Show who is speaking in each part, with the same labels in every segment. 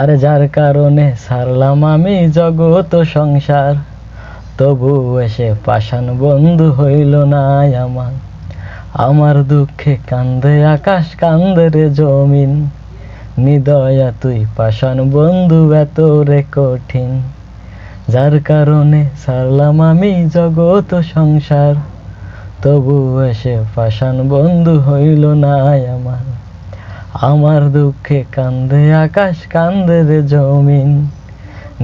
Speaker 1: আরে যার কারণে ছাড়লাম আমি জগৎ ও সংসার, তবু এসে পাষাণ বন্ধু হইল না আমার। আমার দুঃখে কান্দে আকাশ, কান্দে রে জমিন, নিদয়া তুই পাষাণ বন্ধু এত রে কঠিন। যার কারণে ছাড়লাম আমি জগৎ ও সংসার, তবু এসে পাষাণ বন্ধু হইল না আমার। আমার দুঃখে কান্দে আকাশ, কান্দে রে জমিন,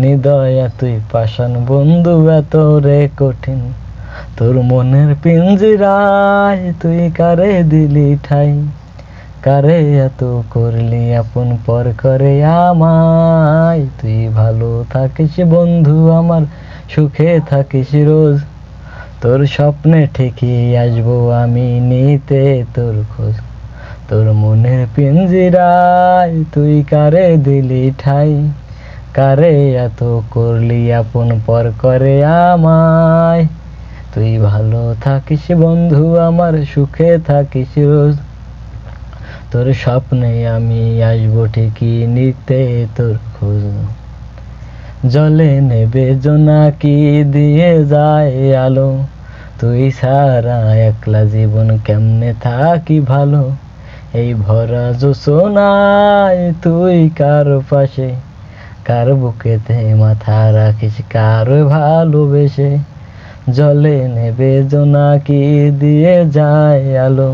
Speaker 1: নিদয়া তুই পাষাণ বন্ধু এত রে কঠিন। তোর মনের পিঞ্জিরায় তুই কারে দিলি ঠাই, কারে এত করলি আপন পর করে আমায়। তুই ভালো থাকিস বন্ধু আমার, সুখে থাকিস রোজ, তোর স্বপ্নে ঠিকই আসবো আমি নিতে তোর খোঁজ। তোর মনের পিঞ্জিরায় তুই কারে দিলি ঠাই, কারে এত করলি আপন পর করে আমায়। তুই ভালো থাকিস বন্ধু আমার, সুখে থাকিস রোজ, তোর স্বপ্নে আমি আসবো ঠিকই নিতে তোর খোঁজ। জলে নেবে জোনাকি দিয়ে যায় আলো, তুই সারা একলা জীবন কেমনে থাকি ভালো। এই ভরা জোছনায় তুই কার পাশে, কার বুকেতে মাথা রাখিস কার ভালোবেসে। জলে নেবে জোনাকি দিয়ে যায় আলো,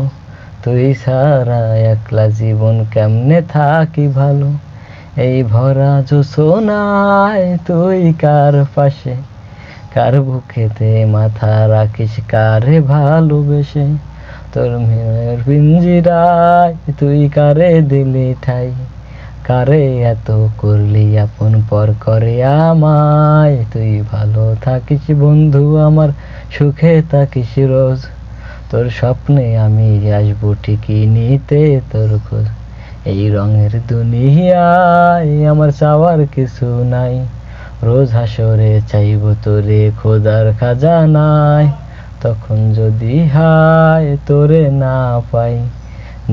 Speaker 1: তুই সারা একলা জীবন কেমনে থাকি ভালো। এই ভরা জোছনায় তুই কার পাশে, কার বুকেতে মাথা রাখিস কারে ভালোবেসে। তোর মনের পিঞ্জিরায় তুই কারে দিলি ঠাই, কারে এত করলি আপন পর করে আমায়। তুই ভালো থাকিস বন্ধু আমার, সুখে থাকিস রোজ, তোর স্বপ্নে আমি আসবো ঠিকই নিতে তোর খোঁজ। এই রঙের দুনিয়ায় আমার চাওয়ার কিছু নাই, রোজ হাসরে চাইব তোরে খোদার খাজানায়। তখন যদি হায় তোরে না পাই,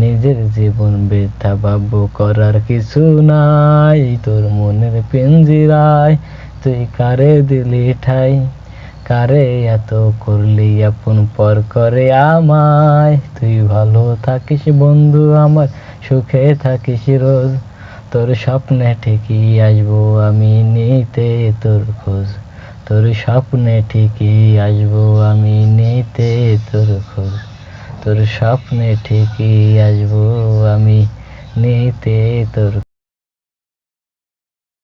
Speaker 1: নিজের জীবন বৃথা ভাববো করার কিছু নাই। তোর মনের পিঞ্জিরায় তুই কারে দিলি ঠাই, কারে এত করলি আপন পর করে আমায়। তুই ভালো থাকিস বন্ধু আমার, সুখে থাকিস রোজ, তোর স্বপ্নে ঠিকই আসবো আমি নিতে তোর খোঁজ। তোর স্বপ্নে ঠিকই আসবো আমি নিতে তোর খোঁজ, তোর স্বপ্নে ঠিকই আসবো আমি নিতে তোর